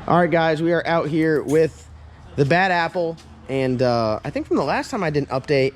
All right, guys, we are out here with the Bad Apple, and I think from the last time I did an update,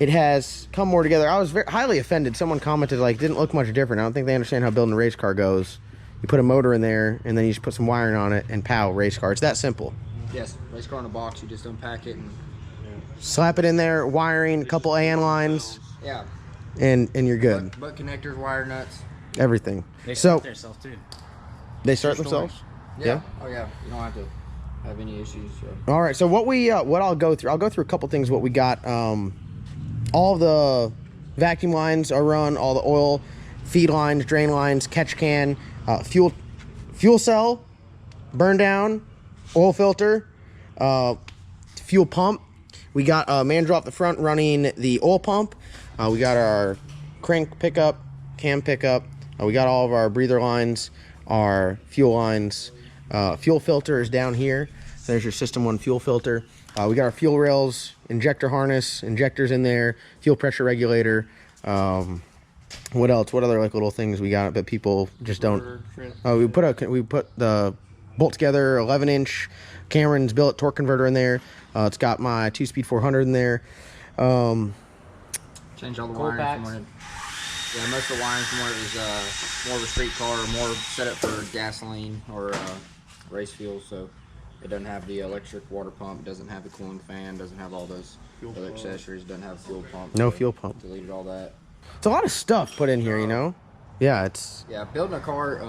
it has come more together. I was very highly offended. Someone commented, like, didn't look much different. I don't think they understand how building a race car goes. You put a motor in there, and then you just put some wiring on it, and pow, race car. It's that simple. Yes, race car in a box. You just unpack it and slap it in there, wiring, a couple AN lines. Yeah. And you're good. Butt connectors, wire nuts. Everything. They start themselves too. They start themselves? Yeah. Oh yeah. You don't have to have any issues. So. All right. So what I'll go through a couple things. What we got. All the vacuum lines are run. All the oil, feed lines, drain lines, catch can, fuel cell, burn down, oil filter, fuel pump. We got a mandrel up the front running the oil pump. We got our crank pickup, cam pickup. We got all of our breather lines, our fuel lines. Fuel filter is down here. There's your System 1 fuel filter. We got our fuel rails, injector harness, injectors in there, fuel pressure regulator. What else? What other like little things we got that people just don't? We put the bolt together 11-inch Cameron's billet torque converter in there. It's got my 2-speed 400 in there. Change all the wiring from where most of the wiring from where it was more of a street car or more set up for gasoline or race fuel, so it doesn't have the electric water pump, doesn't have the cooling fan, doesn't have all those other accessories, doesn't have a fuel pump. No fuel pump. Deleted all that. It's a lot of stuff put in here, you know? Yeah, building a car,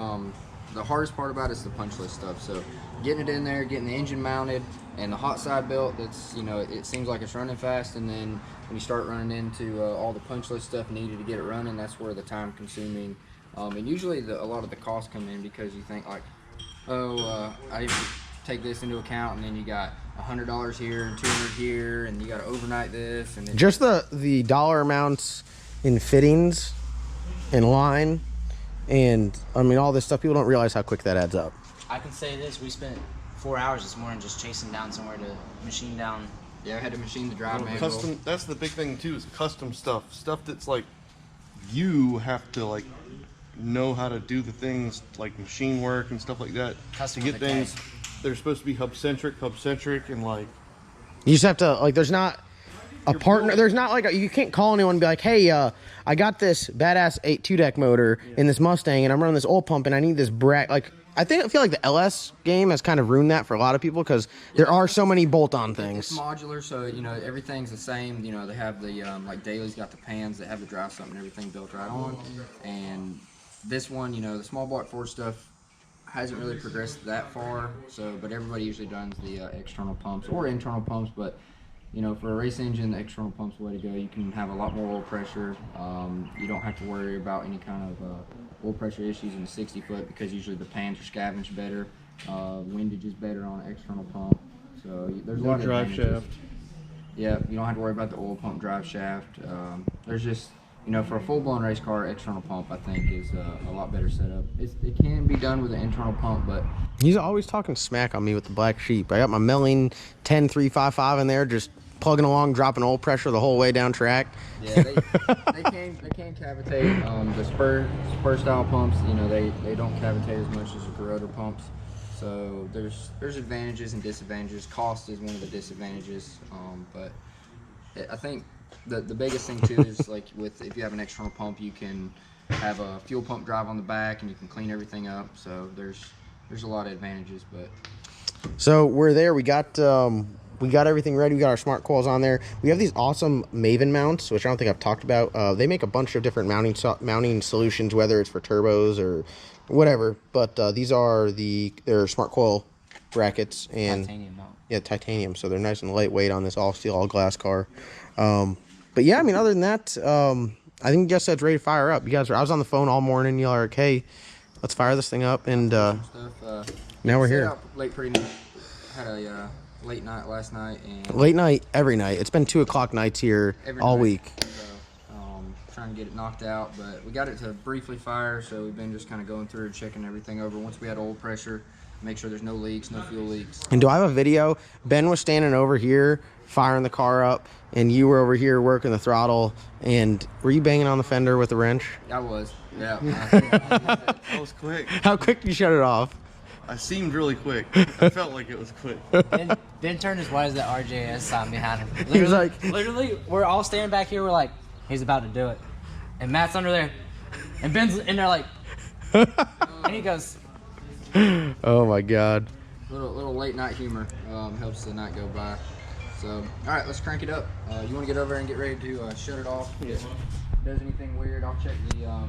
the hardest part about it is the punch list stuff. So getting it in there, getting the engine mounted, and the hot side built, that's, you know, it seems like it's running fast, and then when you start running into all the punch list stuff needed to get it running, that's where the time consuming, and usually a lot of the costs come in because you think like, I didn't take this into account, and then you got $100 here and $200 here, and you got to overnight this, and then just the dollar amounts in fittings and line, and I mean all this stuff. People don't realize how quick that adds up. I can say this: we spent 4 hours this morning just chasing down somewhere to machine down. Yeah, I had to machine the drive manual. Custom. That's the big thing too. Is custom stuff that's like you have to like know how to do the things like machine work and stuff like that Custom to get things. They're supposed to be hub centric, and like you just have to like. There's not a partner. There's not like you can't call anyone and be like, hey, I got this badass 2-deck motor in this Mustang, and I'm running this oil pump, and I need this like. I feel like the LS game has kind of ruined that for a lot of people because there are so many bolt-on things. It's modular, so you know everything's the same. You know they have the like Daly's got the pans that have the drive something, everything built right on. And this one, you know, the small block Ford stuff hasn't really progressed that far. So, but everybody usually does the external pumps or internal pumps. But you know, for a race engine, the external pump's the way to go. You can have a lot more oil pressure. You don't have to worry about any kind of oil pressure issues in the 60-foot because usually the pans are scavenged better. Windage is better on an external pump. So there's a lot of drive advantages. shaft. Yeah, you don't have to worry about the oil pump drive shaft. There's just, you know, for a full-blown race car, external pump I think is a lot better setup. It can be done with an internal pump, but He's always talking smack on me with the black sheep. I got my Melling 10355 in there, just plugging along, dropping oil pressure the whole way down track. Yeah, they can cavitate. The spur style pumps, you know, they don't cavitate as much as the corroder pumps. So there's advantages and disadvantages. Cost is one of the disadvantages, but I think the biggest thing too is like if you have an external pump, you can have a fuel pump drive on the back and you can clean everything up. So there's a lot of advantages. But so we're there. We got everything ready. We got our smart coils on there. We have these awesome Maven mounts, which I don't think I've talked about. They make a bunch of different mounting solutions, whether it's for turbos or whatever. But these are their smart coil brackets and Titanium mount. Yeah, titanium. So they're nice and lightweight on this all steel, all glass car. But yeah, I mean, other than that, I think Jess said it's ready to fire up. I was on the phone all morning. Y'all are like, hey, let's fire this thing up, and now we're here. Late pretty much. Had a late night last night and late night every night. It's been 2 o'clock nights here all week. So, trying to get it knocked out, but we got it to briefly fire. So we've been just kind of going through and checking everything over. Once we had oil pressure, make sure there's no leaks, no fuel leaks. And do I have a video? Ben was standing over here firing the car up, and you were over here working the throttle. And were you banging on the fender with a wrench? I was. Yeah. That was quick. How quick did you shut it off? I seemed really quick. I felt like it was quick. Ben turned as white as that RJS sign behind him. He was like, Literally, we're all standing back here. We're like, he's about to do it, and Matt's under there, and Ben's in there like, and he goes, oh my God. Little late night humor helps the night go by. So, all right, let's crank it up. You want to get over there and get ready to shut it off? Yeah. If it does anything weird, I'll check the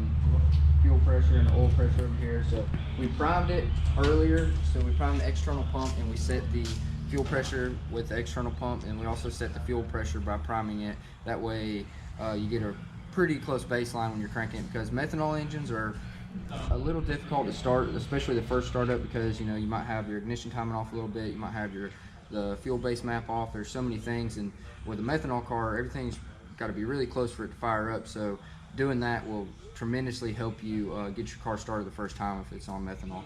fuel pressure and the oil pressure over here. So we primed it earlier. So we primed the external pump and we set the fuel pressure with the external pump, and we also set the fuel pressure by priming it. That way you get a pretty close baseline when you're cranking it, because methanol engines are a little difficult to start, especially the first startup, because you know you might have your ignition timing off a little bit, you might have the fuel base map off. There's so many things, and with a methanol car, everything's got to be really close for it to fire up. So doing that will tremendously help you get your car started the first time if it's on methanol.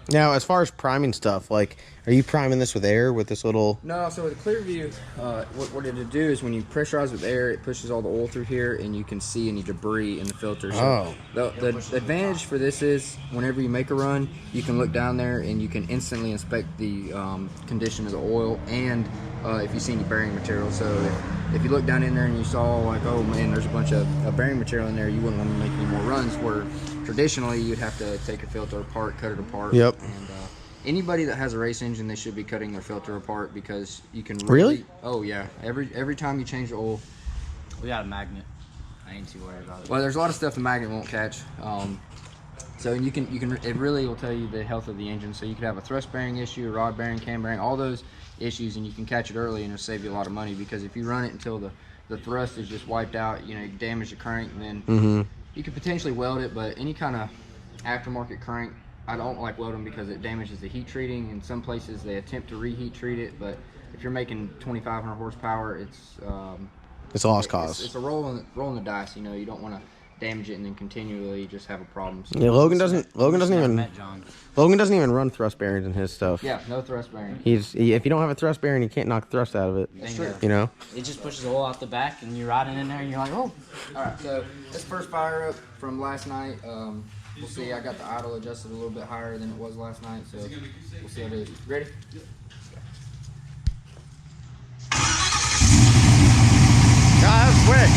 Now, as far as priming stuff, like, are you priming this with air with this little? No, so with a clear view, what it'll do is when you pressurize with air, it pushes all the oil through here, and you can see any debris in the filter. So the advantage for this is whenever you make a run, you can look down there and you can instantly inspect the condition of the oil, and if you see any bearing material. So if you look down in there and you saw like, oh man, there's a bunch of bearing material in there, you wouldn't want to make any more runs, where traditionally you'd have to take a filter apart, cut it apart. Yep. And anybody that has a race engine, they should be cutting their filter apart, because you can Really? Oh yeah, every time you change the oil. we got a magnet. I ain't too worried about it. Well, there's a lot of stuff the magnet won't catch. So you can it really will tell you the health of the engine. So you could have a thrust bearing issue, a rod bearing, cam bearing, all those issues, and you can catch it early, and it'll save you a lot of money, because if you run it until the thrust is just wiped out, you know, you damage the crank, and then you could potentially weld it. But any kind of aftermarket crank, I don't like welding because it damages the heat treating. In some places they attempt to reheat treat it, but if you're making 2,500 horsepower, it's a lost cause. It's a rolling the dice. You know, you don't want to damage it and then continually just have a problem. So Yeah, Logan doesn't even Met John. Logan doesn't even run thrust bearings in his stuff. Yeah, no thrust bearing. If you don't have a thrust bearing, you can't knock the thrust out of it. That's true. You know. It just pushes oil out the back, and you're riding in there, and you're like, oh. All right, so this first fire up from last night. We'll see. I got the idle adjusted a little bit higher than it was last night, so we'll see how it is. Ready? That's quick.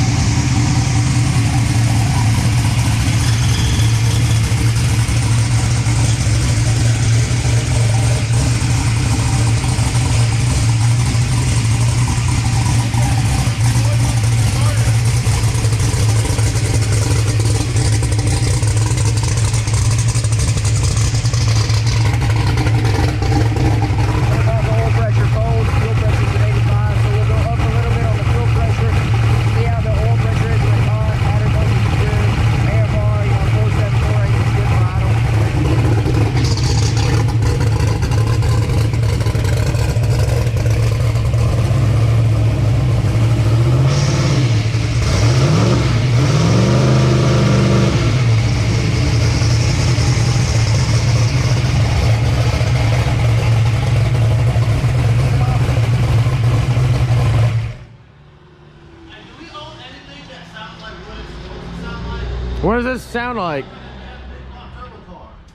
What does this sound like?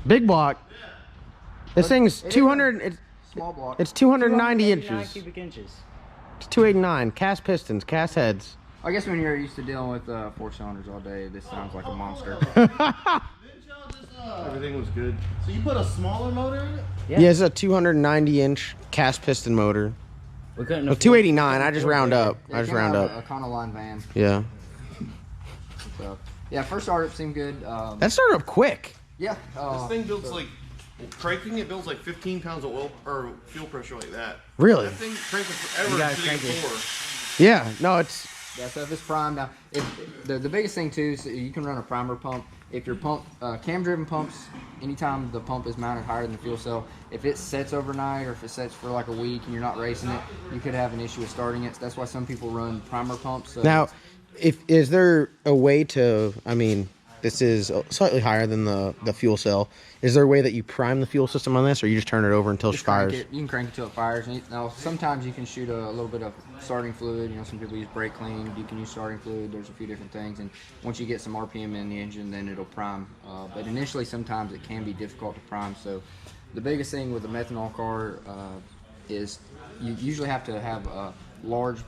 Big block. This thing's 200. It's Small block. It's 290 289 inches. cubic inches. It's 289. Cast pistons, cast heads. I guess when you're used to dealing with 4 cylinders all day, this sounds like a monster. Everything was good. So you put a smaller motor in it? Yeah, it's a 290 inch cast piston motor. We couldn't. No, 289. I just round up. Yeah, I just round up. A Econoline van. Yeah. So, yeah, first startup seemed good. That started up quick. Yeah. This thing builds like, cranking it builds like 15 pounds of oil or fuel pressure like that. Really? That thing cranking forever. gotta sitting crank it. floor. Yeah. No, it's. Yeah, so if it's primed now, the biggest thing too is you can run a primer pump. If your pump, cam-driven pumps, anytime the pump is mounted higher than the fuel cell, if it sets overnight or if it sets for like a week and you're not racing it, you could have an issue with starting it. So that's why some people run primer pumps. So Now, is there a way to? I mean, this is slightly higher than the fuel cell. Is there a way that you prime the fuel system on this, or you just turn it over until it just crank fires? it. You can crank it till it fires. Now, sometimes you can shoot a little bit of starting fluid. You know, some people use brake clean. You can use starting fluid. There's a few different things. And once you get some RPM in the engine, then it'll prime. But initially, sometimes it can be difficult to prime. So the biggest thing with a methanol car is you usually have to have a large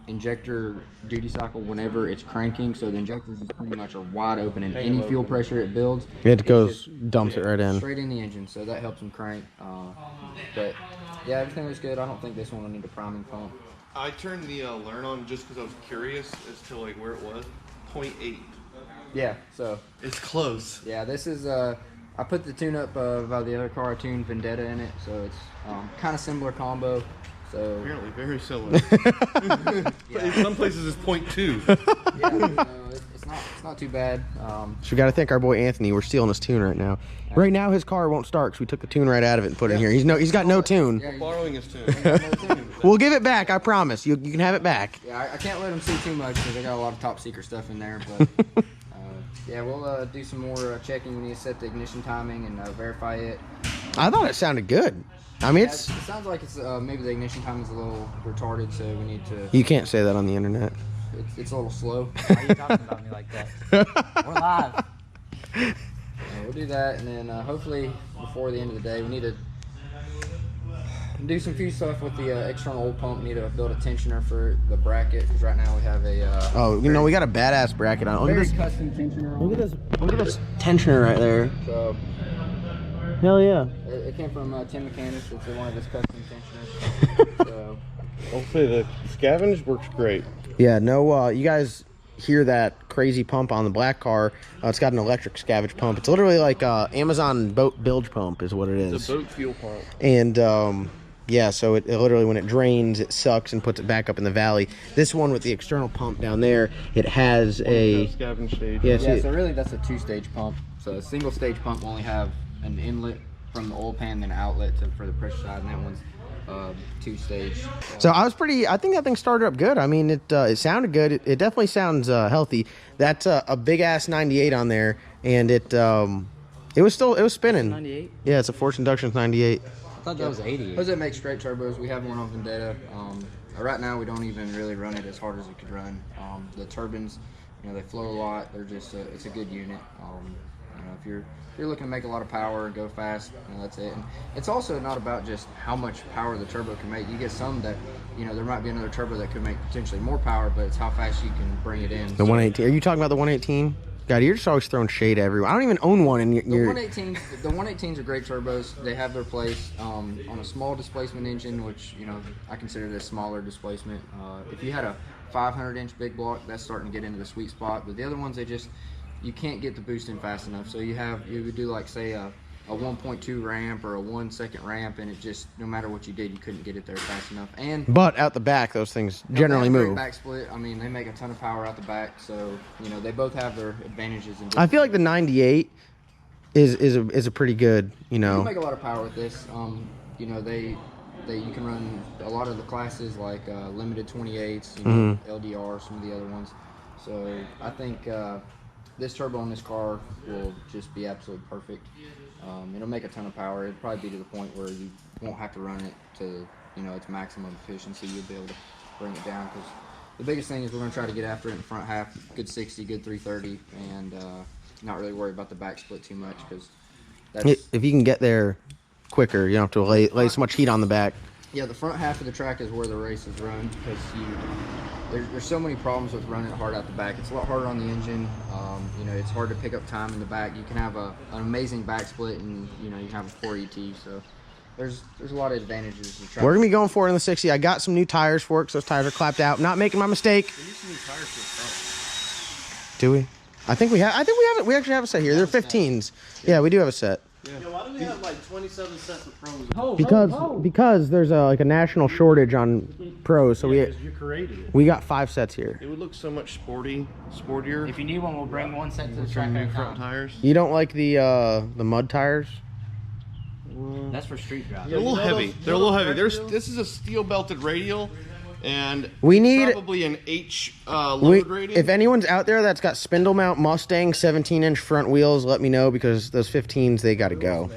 injector duty cycle whenever it's cranking, so the injectors is pretty much are wide open, and any fuel pressure it builds, It goes, dumps it right in. straight in the engine, so that helps them crank. But yeah, everything was good. I don't think this one will need a priming pump. I turned the learn on just because I was curious as to like where it was. 0.8. Yeah, so It's close. yeah, this is I put the tune up of the other car. I tuned Vendetta in it, so it's kind of similar combo. So Apparently very similar. In some places it's 0.2. yeah, it's not too bad. So we got to thank our boy Anthony. We're stealing his tune right now. Right now his car won't start because we took the tune right out of it and put it in here. He's got no tune. Yeah, Borrowing his tune. We'll give it back. I promise. You can have it back. yeah, I can't let them see too much because they got a lot of top secret stuff in there. But yeah, we'll do some more checking. We need to set the ignition timing and verify it. I thought it sounded good. I mean, It sounds like it's maybe the ignition timing is a little retarded, so we need to. you can't say that on the internet. It's a little slow. Why are you talking about me like that? We're live. We'll do that, and then hopefully before the end of the day, we need to do some few stuff with the external oil pump. We need to build a tensioner for the bracket, because right now we have a Oh, you know, we got a badass bracket on. Look at very this. custom tensioner on. Look at this tensioner right there. So Hell yeah. it came from Tim McCandless. It's one of his custom tensioners. So I'll say the scavenge works great. Yeah, no, you guys hear that crazy pump on the black car. It's got an electric scavenge pump. It's literally like Amazon boat bilge pump is what it is. It's a boat fuel pump. And yeah, so it literally, when it drains, it sucks and puts it back up in the valley. This one with the external pump down there, it has a Scavenge stage. yeah, yeah, so really that's a two-stage pump. So a single-stage pump will only have an inlet from the oil pan, then an outlet for the pressure side, and that one's two-stage. So I think that thing started up good. I mean, it sounded good. It definitely sounds healthy. That's a big ass 98 on there, and it was spinning. 98? Yeah, it's a forced induction 98. I thought that was 88. Jose makes straight turbos. We have one on Vendetta. Right now we don't even really run it as hard as it could run. The turbines, they flow a lot. They're just it's a good unit. If you're looking to make a lot of power and go fast, that's it. And it's also not about just how much power the turbo can make. You get some that, there might be another turbo that could make potentially more power, but it's how fast you can bring it in. The 118. Are you talking about the 118? God, you're just always throwing shade everywhere. I don't even own one. And The 118s are great turbos. They have their place on a small displacement engine, which I consider this smaller displacement. If you had a 500-inch big block, that's starting to get into the sweet spot. But the other ones, you can't get the boost in fast enough. So you would do like say a 1.2 ramp or a 1 second ramp, and it just, no matter what you did, you couldn't get it there fast enough. But out the back, those things generally they have great move. back split. I mean, they make a ton of power out the back, so they both have their advantages. And I feel like the 98 is a pretty good, You can make a lot of power with this. You can run a lot of the classes like limited 28s, LDR, some of the other ones. So I think this turbo on this car will just be absolutely perfect. It'll make a ton of power. It'll probably be to the point where you won't have to run it to its maximum efficiency. You'll be able to bring it down, because the biggest thing is we're going to try to get after it in the front half, good 60, good 330, and not really worry about the back split too much, because If you can get there quicker, you don't have to lay so much heat on the back. Yeah, the front half of the track is where the race is run, because there's so many problems with running it hard out the back. It's a lot harder on the engine. It's hard to pick up time in the back. You can have an amazing back split, and you can have a poor ET. So there's a lot of advantages to try. We're gonna be going for it in the 60. I got some new tires for it, because those tires are clapped out. Not making my mistake. We need some new tires for the front. Do we? I think we have it. We actually have a set here. They're 15s. Yeah, we do have a set. Yeah. Yo, why do we have like 27 sets of pros? Because there's a national shortage on pros, so Because you created it. we got 5 sets here. It would look so much sportier. If you need one, we'll bring one set to the with track some at new a front time. tires. You don't like the mud tires? That's for street drive. They're a little you know heavy. those- They're a little those heavy. radials? This is a steel belted radial, and We need- probably an H load rating. If anyone's out there that's got spindle mount Mustang 17-inch front wheels, let me know, because those 15s, they got to go.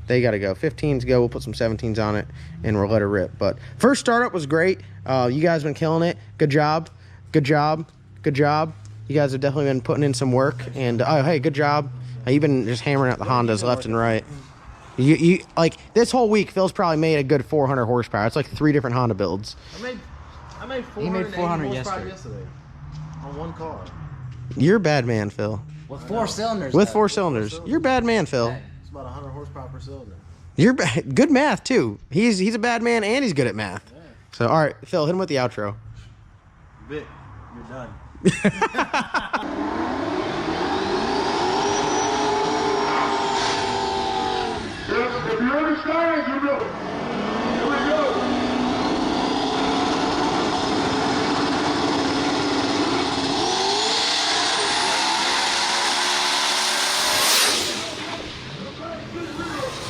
They got to go. 15s go. We'll put some 17s on it, and we'll let her rip. But first startup was great. You guys been killing it. Good job. Good job. Good job. You guys have definitely been putting in some work. And, oh, hey, good job. You've been just hammering out the Hondas left and right. You like this whole week, Phil's probably made a good 400 horsepower. It's like 3 different Honda builds. I made 400, He made 400 horsepower yesterday. on one car. You're a bad man, Phil. With 4 cylinders. With though. 4 cylinders. You're a bad man, Phil. Hey. It's about 100 horsepower per cylinder. You're good math too. He's a bad man and he's good at math. Yeah. So all right, Phil, hit him with the outro. Vic, you're done.